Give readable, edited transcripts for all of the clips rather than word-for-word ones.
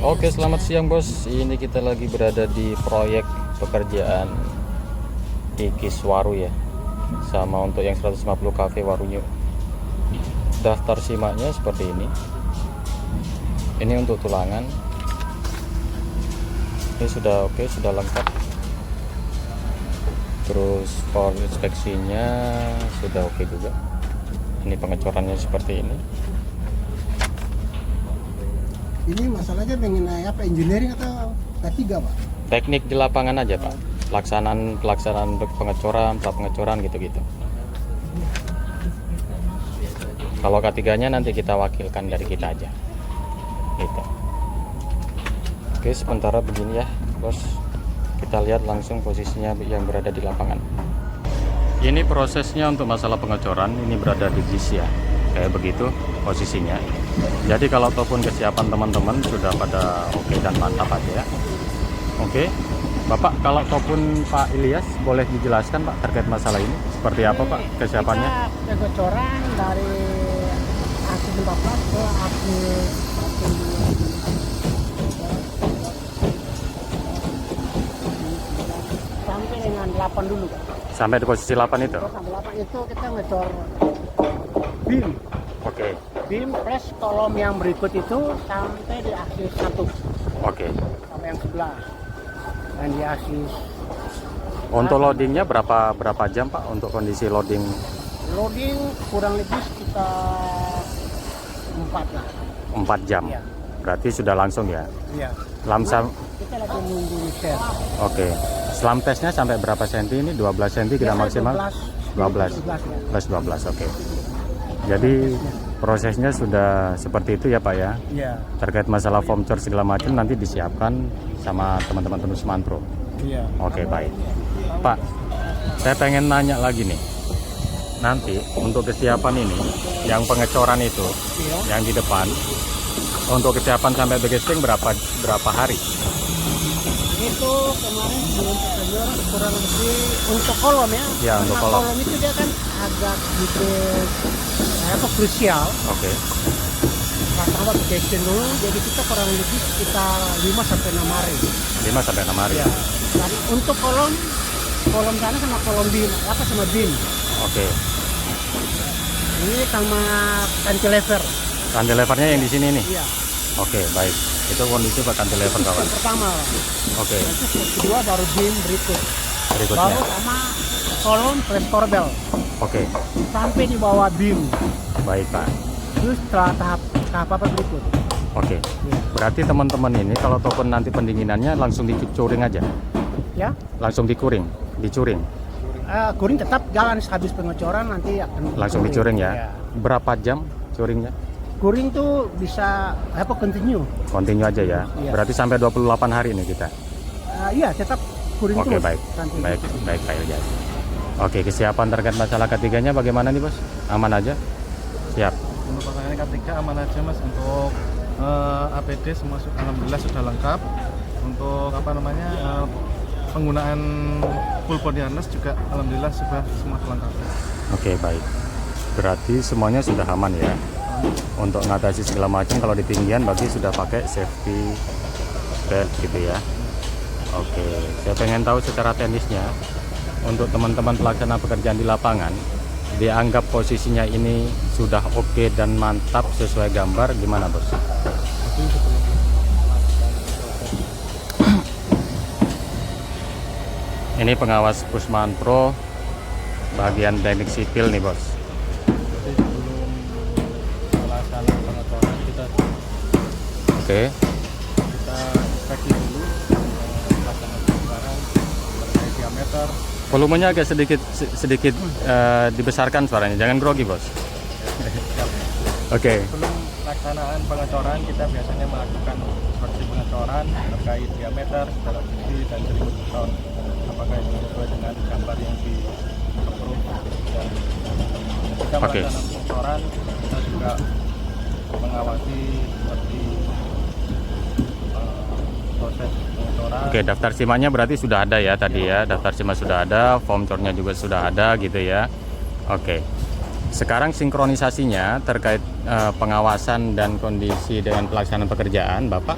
Oke, selamat siang bos. Ini kita lagi berada di proyek pekerjaan IKIS Waru ya. Sama untuk yang 150 cafe Warunya. Daftar simaknya seperti ini. Ini untuk tulangan. Ini sudah oke, sudah lengkap. Terus for inspeksinya sudah oke juga. Ini pengecorannya seperti ini. Ini masalahnya mengenai apa, engineering atau K3 Pak? Teknik di lapangan aja Pak. Pelaksanaan pengecoran, pengecoran gitu-gitu. Kalau K3-nya nanti kita wakilkan dari kita aja. Gitu. Oke, sementara begini ya, bos. Kita lihat langsung posisinya yang berada di lapangan. Ini prosesnya untuk masalah pengecoran, ini berada di JIS ya. Kayak begitu posisinya. Jadi kalau ataupun kesiapan teman-teman sudah pada oke dan mantap aja ya. Oke, Bapak, kalau ataupun Pak Ilyas boleh dijelaskan Pak terkait masalah ini seperti apa Pak kesiapannya? Kita pengecoran dari aksi 14 ke aksi sampai dengan 8 dulu Pak. Sampai di posisi 8 itu? Sampai 8 itu kita ngecor beam. Oke. Beam plus kolom yang berikut itu sampai di aksis 1. Oke. Sampai yang 11. Dan di aksis Untuk loadingnya berapa jam Pak untuk kondisi loading? loading kurang lebih sekitar 4 lah. 4 jam. Iya. Berarti sudah langsung ya? Iya. Lamsam. Kita lagi nunggu share. Oke. Selam tesnya sampai berapa senti ini? 12 cm kita maksimal? 12. 12 ya. Plus 12, oke. Jadi prosesnya sudah seperti itu ya Pak ya? Iya. Terkait masalah form cor segala macam nanti disiapkan sama teman-teman Tembus Mantro. Iya. Oke, baik. Pak, saya pengen nanya lagi nih. Nanti untuk kesiapan ini, yang pengecoran itu, Iya. yang di depan, untuk kesiapan sampai begesting berapa hari? Itu kemarin sebelum kita kurang lebih untuk kolom ya. Ya, Karena untuk kolom. itu dia kan agak sedikit apa krusial. Oke. Pertama casing dulu, jadi kita kurang lebih sekitar 5 sampai 6 hari. 5 sampai 6 hari. Ya. Dan untuk kolom sana sama kolom beam, apa sama beam. Oke. Ini sama cantilever. Cantilevernya yang di sini nih. Iya. Oke, baik. Itu kondisi Pak cantilever kawan. Yang pertama. Oke. Nanti yang kedua baru beam berikut. Berikutnya. Baru sama kolom plus korbel. Oke. Sampai di bawah beam. Baik Pak. Terus setelah tahap apa berikut. Oke. Ya. Berarti teman-teman ini kalau ataupun nanti pendinginannya langsung dicuring aja. Ya. Langsung dicuring. Kuring tetap jalan habis pengecoran nanti akan Langsung dicuring ya. Ya. Berapa jam curingnya? Kuring tuh bisa apa continue. Continue aja ya. Iya. Berarti sampai 28 hari ini kita. Iya, tetap kuring Oke, terus baik. nanti. Baik Pak Ilyas. Oke, kesiapan terkait masalah ketiganya bagaimana nih, Bos? Aman aja? Siap. Untuk penanganan K3 aman aja Mas. Untuk APD semua alhamdulillah sudah lengkap. Untuk penggunaan full body harness juga alhamdulillah sudah semua lengkap. Oke, baik. Berarti semuanya sudah aman ya. Untuk mengatasi segala macam kalau di tinggian berarti sudah pakai safety belt gitu ya. Oke, saya pengen tahu secara teknisnya untuk teman-teman pelaksana pekerjaan di lapangan dianggap posisinya ini sudah oke dan mantap sesuai gambar gimana Bos? Ini pengawas Pusman Pro bagian teknik sipil nih Bos. Jadi sebelum pelaksanaan pengecoran kita Oke. inspeksi dulu pelaksanaan pengecoran terkait diameter. Volumenya agak sedikit dibesarkan suaranya, jangan grogi Bos. Oke. Sebelum pelaksanaan pengecoran kita biasanya melakukan inspeksi pengecoran terkait diameter, segala sisi dan seribu ton. Apakah itu sesuai dengan gambar yang di approve dan ketika Oke. melaksanakan pengecoran kita juga mengawasi seperti proses pengecoran. Oke, daftar simaknya berarti sudah ada ya tadi ya. Daftar simak sudah ada, form cornya juga sudah ada gitu ya. Oke. Sekarang sinkronisasinya terkait pengawasan dan kondisi dengan pelaksanaan pekerjaan, Bapak,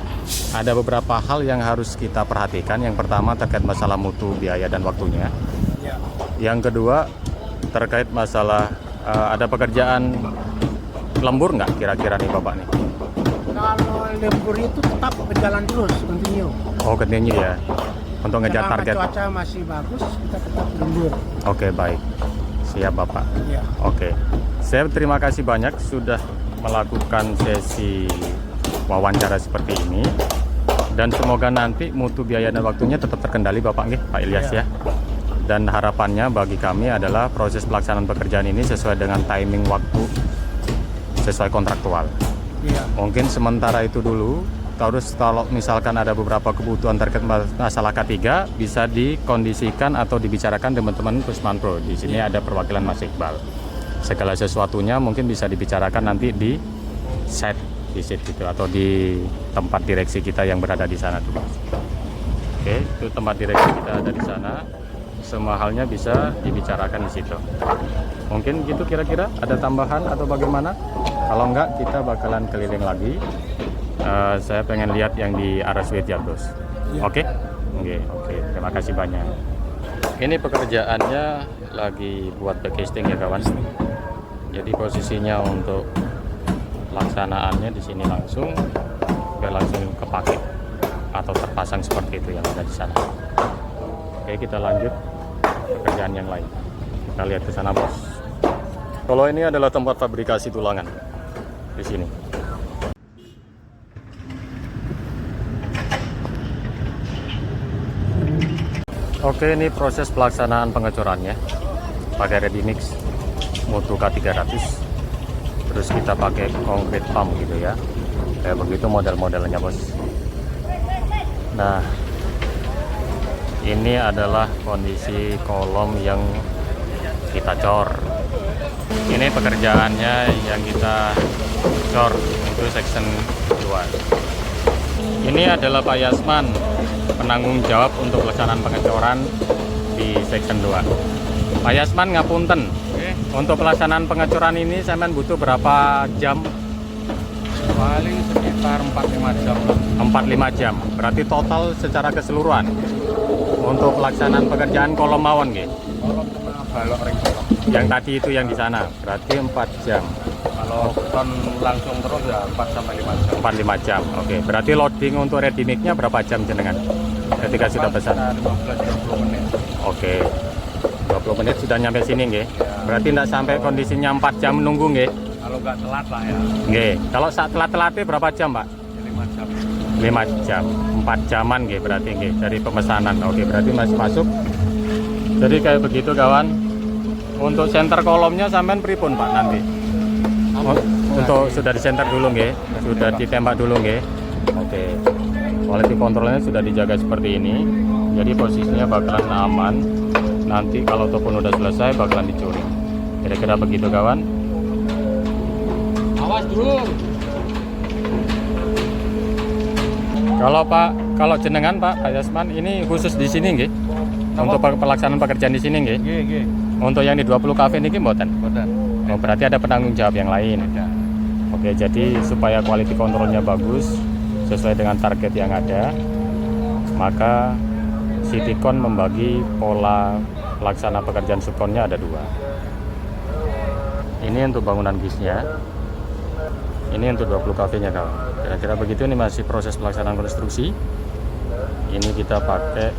ada beberapa hal yang harus kita perhatikan. Yang pertama terkait masalah mutu, biaya, dan waktunya. Ya. Yang kedua terkait masalah ada pekerjaan lembur nggak kira-kira nih Bapak nih? Kalau lembur itu tetap berjalan terus, continue. Oh, continue ya, untuk ngejar Selama target. cuaca masih bagus, kita tetap lembur. Oke, baik. Siap Bapak. Ya. Oke, saya terima kasih banyak sudah melakukan sesi wawancara seperti ini, dan semoga nanti mutu, biaya, dan waktunya tetap terkendali Bapak nggih, Pak Ilyas ya. Dan harapannya bagi kami adalah proses pelaksanaan pekerjaan ini sesuai dengan timing waktu sesuai kontraktual. Ya. Mungkin sementara itu dulu. Terus kalau misalkan ada beberapa kebutuhan terkait masalah K3 bisa dikondisikan atau dibicarakan teman-teman Pusman Pro. Di sini ada perwakilan Mas Iqbal. Segala sesuatunya mungkin bisa dibicarakan nanti di set visit gitu atau di tempat direksi kita yang berada di sana tuh. Oke, itu tempat direksi kita ada di sana. Semua halnya bisa dibicarakan di situ. Mungkin gitu kira-kira, ada tambahan atau bagaimana? Kalau enggak kita bakalan keliling lagi. Saya pengen lihat yang di RSW Diablos. Oke? Oke. Terima kasih banyak. Ini pekerjaannya lagi buat backcasting ya kawan. Jadi posisinya untuk pelaksanaannya di sini langsung, nggak langsung kepake atau terpasang seperti itu yang ada di sana. Oke, kita lanjut pekerjaan yang lain. Kita lihat ke sana bos. Kalau ini adalah tempat fabrikasi tulangan di sini. Oke, ini proses pelaksanaan pengecorannya pakai ready mix mutu K300. Terus kita pakai concrete pump gitu ya. Kayak begitu model-modelnya bos. Nah, ini adalah kondisi kolom yang kita cor. Ini pekerjaannya yang kita cor untuk section 2. Ini adalah Pak Yasman, penanggung jawab untuk pelaksanaan pengecoran di section 2. Pak Yasman, ngapunten. Untuk pelaksanaan pengecoran ini saya butuh berapa jam? Paling sekitar 4-5 jam. 4-5 jam. Berarti total secara keseluruhan untuk pelaksanaan pekerjaan kolom mawon nggih. Kalau cuma balok ring balok. Yang tadi itu yang di sana berarti 4 jam. Kalau kon langsung terus ya 4-5 jam. 4-5 jam. Oke, berarti loading untuk ready mix-nya berapa jam jenengan? Ketika sudah pesan. 15-20 menit. Oke. 20 menit sudah nyampe sini nggih. Berarti tidak sampai kondisinya 4 jam menunggu nggih. Kalau nggak telat lah ya. Nggih. Kalau saat telat-telatnya berapa jam, Pak? 5 jam. 5 jam. 4 jaman nggih berarti nggih dari pemesanan. Oke, berarti masih masuk. Jadi kayak begitu kawan. Untuk center kolomnya sampean pripun Pak nanti? Untuk sudah di center dulu nggih, sudah ditembak dulu nggih. Oke. Quality controlnya sudah dijaga seperti ini. Jadi posisinya bakalan aman. Nanti kalau ataupun udah selesai bakalan dicuri. Kira-kira begitu kawan. Awas dulu. Kalau jenengan Pak Yasman ini khusus di sini nggih? Untuk pelaksanaan pekerjaan di sini nggih? Nggih. Untuk yang di 20 kafe niki mboten? Boten. Oh, berarti ada penanggung jawab yang lain. Ya. Oke, jadi supaya quality controlnya bagus sesuai dengan target yang ada, maka Citycon membagi pola pelaksana pekerjaan subkonnya ada 2. Ini untuk bangunan gisnya, ini untuk 20 kafenya kawan. Kira-kira begitu. Ini masih proses pelaksanaan konstruksi. Ini kita pakai,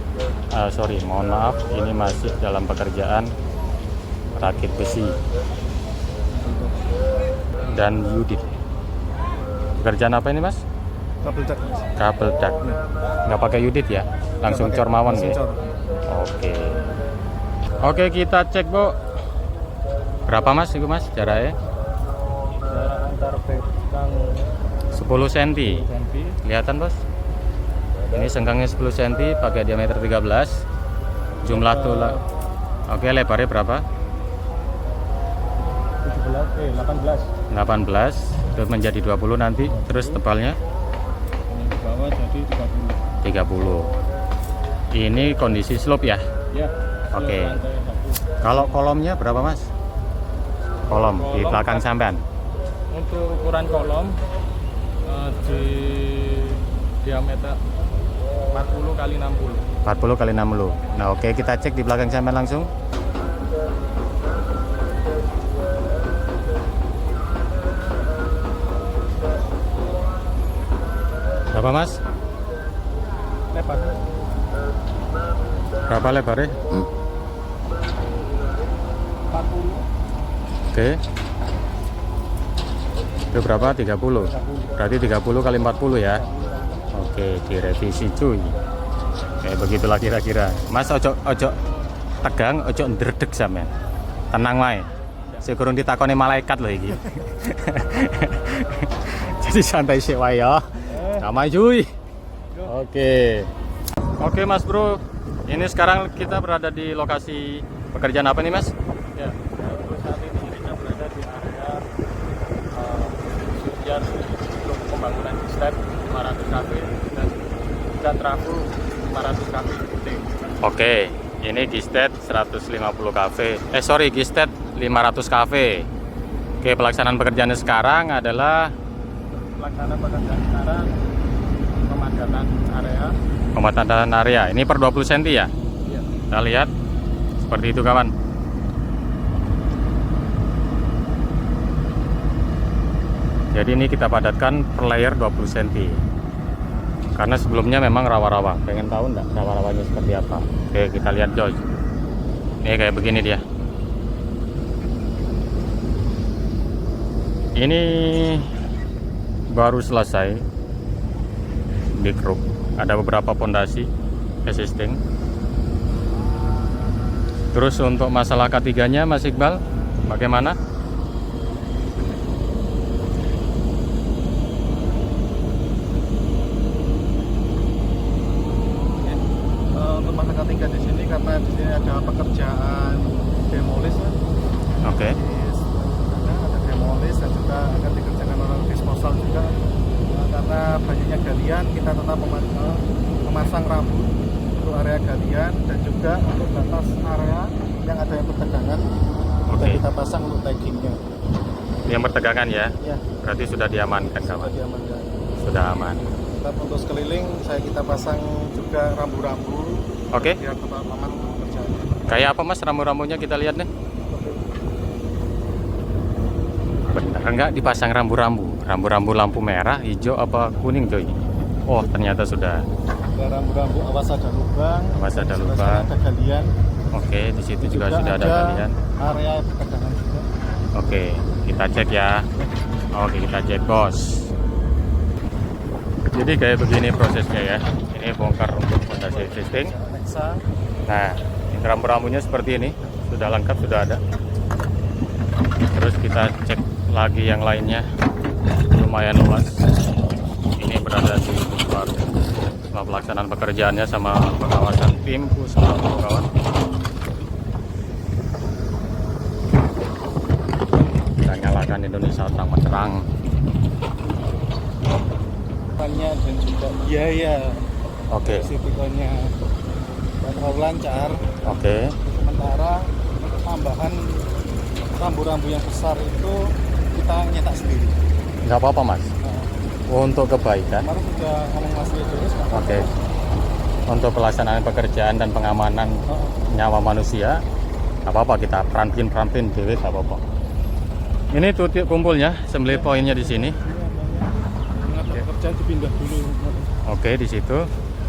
mohon maaf, ini masih dalam pekerjaan rakit besi dan Yudit. Pekerjaan apa ini mas? Kabel dak. Kabel dak. Nggak pakai Yudit ya? Langsung cor mawon ya? Oke. Oke, kita cek bu. Berapa mas itu mas jaraknya? Jarak antar bekang 10 cm. Kelihatan bos? Ini sengkangnya 10 cm pakai diameter 13. Jumlah tulang. Oke, lebarnya berapa? 18. Terus menjadi 20 nanti. Terus tebalnya? Ini bawah jadi 30. 30. Ini kondisi slope ya? Ya. Oke. Kalau kolomnya berapa mas? Kolom di Kolom, belakang sampean. Untuk ukuran kolom di diameter 40 kali 60. 40 kali 60. Nah, oke, kita cek di belakang sampean langsung. Berapa, Mas? Lebar Berapa lebarnya? 40. Oke. Itu berapa? 30. Berarti 30 kali 40 ya. Oke, direvisi cuy. Kayak begitulah kira-kira. Mas ojo tegang, ojo ndredeg sampean. Tenang wae. Sekurang ditakoni malaikat loh iki. Jadi santai sih wae ya. Sama cuy. Oke. Oke, Mas Bro. Ini sekarang kita berada di lokasi pekerjaan apa nih, Mas? Ya, untuk saat ini kita berada di area studian untuk pembangunan step 500 kV dan trafo 500 kV putih. Oke, ini Gistet 150 kV. Gistet 500 kV. Oke, pelaksanaan pekerjaannya sekarang adalah Pelaksanaan pekerjaan sekarang pemadatan area. pemadatan area. Ini per 20 cm ya? Iya. Kita lihat seperti itu, kawan. Jadi ini kita padatkan per layer 20 cm. Karena sebelumnya memang rawa-rawa. Pengen tahu enggak rawa-rawanya seperti apa? Oke, kita lihat Joy. Ini kayak begini dia. Ini baru selesai di kruk. Ada beberapa pondasi existing. Terus untuk masalah ketiganya, Mas Iqbal, bagaimana? Untuk masa ketiga di sini karena di sini ada pekerjaan demolis ya. Oke. Ada demolis dan juga akan dikerjakan orang disposal juga. Karena banyaknya galian kita tetap memasang rambu untuk area galian dan juga untuk batas area yang ada yang bertegangan. Oke. Dan kita pasang untuk taggingnya. Yang bertegangan ya? Ya, Berarti sudah diamankan, kawan. sudah diamankan. Sudah aman. Tetap untuk sekeliling kita pasang juga rambu-rambu. Oke. Biar tetap aman untuk pekerjaannya. Kayak apa, Mas, rambu-rambunya kita lihat nih? Benar nggak dipasang rambu-rambu? Rambu-rambu lampu merah, hijau, apa kuning, Joy? Oh, ternyata sudah. Ada rambu-rambu awas ada lubang. Awas ada Sebelah lubang. sana ada galian. Oke, di situ juga sudah ada kalian. Area bertegangan juga. Oke, kita cek ya. Oke, kita cek, bos. Jadi kayak begini prosesnya ya. Ini bongkar untuk fondasi existing. Nexa. Nah, rambu-rambunya seperti ini. Sudah lengkap, sudah ada. Terus kita cek lagi yang lainnya. Lumayan luas. Ini berada di luar. Setelah pelaksanaan pekerjaannya sama pengawasan tim kawan. Kita nyalakan Indonesia terang-terang. Depannya dan juga biaya Oke, risikonya terlalu lancar. oke. Sementara untuk tambahan rambu-rambu yang besar itu kita nyetak sendiri. Nggak apa-apa, Mas. Nah, Untuk kebaikan. kemarin sudah ngomong Mas Yudhoyono. Oke. Untuk pelaksanaan pekerjaan dan pengamanan nyawa manusia, nggak apa-apa, kita perantin dewe, nggak apa-apa. Ini titik kumpulnya, assembly pointnya di sini. Kerjaan dipindah dulu. Oke, di situ.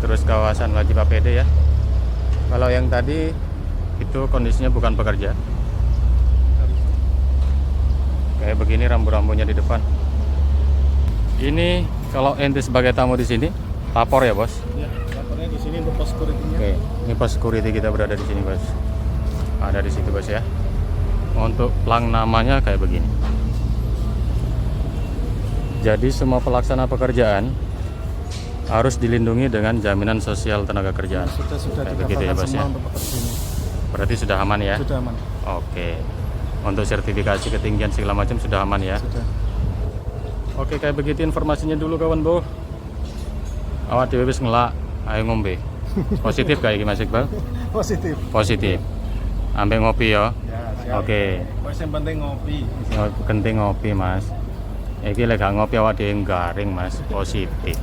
Terus kawasan wajib APD ya. Kalau yang tadi itu kondisinya bukan pekerja. Kayak begini rambu-rambunya di depan. Ini kalau ente sebagai tamu di sini, lapor ya, Bos. Ya, lapornya di sini untuk pos security-nya. Oke, ini pos security kita berada di sini, Bos. Ada di situ, Bos ya. Untuk plang namanya kayak begini. Jadi semua pelaksana pekerjaan harus dilindungi dengan jaminan sosial tenaga kerjaan. Sudah Kayak begitu ya, didaftarkan Bos semua ya. untuk pekerjanya. Berarti sudah aman ya? Sudah aman. Oke. Untuk sertifikasi ketinggian segala macam sudah aman ya? Sudah. Oke, kayak begitu informasinya dulu kawan, Bu. Awak dhewe wis ngelak, ayo ngombe. Positif kayak gimana, Mas Iqbal? Positif. Positif. Ambil ngopi ya. Ya, siap. Oke. Wes yang penting ngopi. Penting ngopi, Mas. Iki lek gak ngopi awak dhewe garing, Mas. Positif.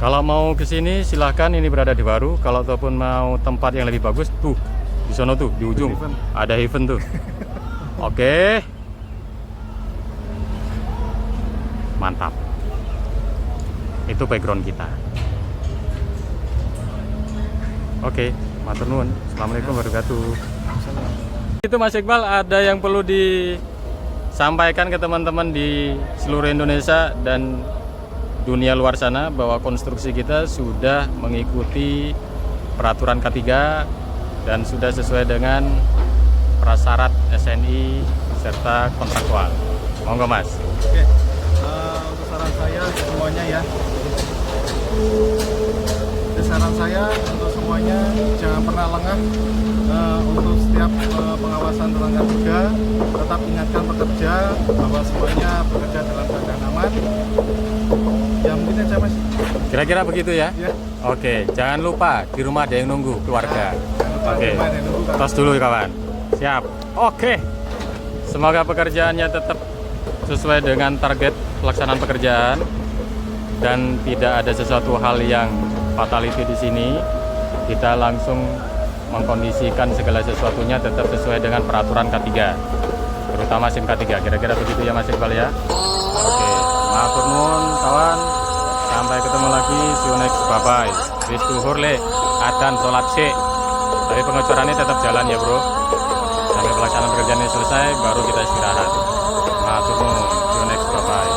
Kalau mau ke sini silahkan, ini berada di Waru. Kalau ataupun mau tempat yang lebih bagus tuh di sono tuh di ujung ada event tuh. Oke. Mantap. Itu background kita. Oke, matur nuwun. Assalamualaikum warahmatullahi wabarakatuh. Itu Mas Iqbal, ada yang perlu disampaikan ke teman-teman di seluruh Indonesia dan dunia luar sana bahwa konstruksi kita sudah mengikuti peraturan K3 dan sudah sesuai dengan prasyarat SNI serta kontraktual. Monggo Mas. Oke, untuk saran saya semuanya ya. Saran saya untuk semuanya jangan pernah lengah untuk setiap pengawasan tenaga kerja. Tetap ingatkan pekerja bahwa semuanya bekerja dalam keadaan aman. Ya mungkin aja Mas. Kira-kira begitu ya? Ya. Oke, jangan lupa di rumah ada yang nunggu keluarga. Oke, tos dulu kawan. Siap. Oke. Semoga pekerjaannya tetap sesuai dengan target pelaksanaan pekerjaan dan tidak ada sesuatu hal yang fatality di sini. Kita langsung mengkondisikan segala sesuatunya tetap sesuai dengan peraturan K3, terutama SIM K3. Kira-kira begitu ya Mas Iqbal ya. Oke, matur nuwun kawan. Sampai ketemu lagi. See you next. Bye bye. Wis tuhur le, adan sholat syek. Tapi pengecorannya tetap jalan ya bro. Sampai pelaksanaan pekerjaan ini selesai baru kita istirahat. Matur nuwun. See you next. Bye bye.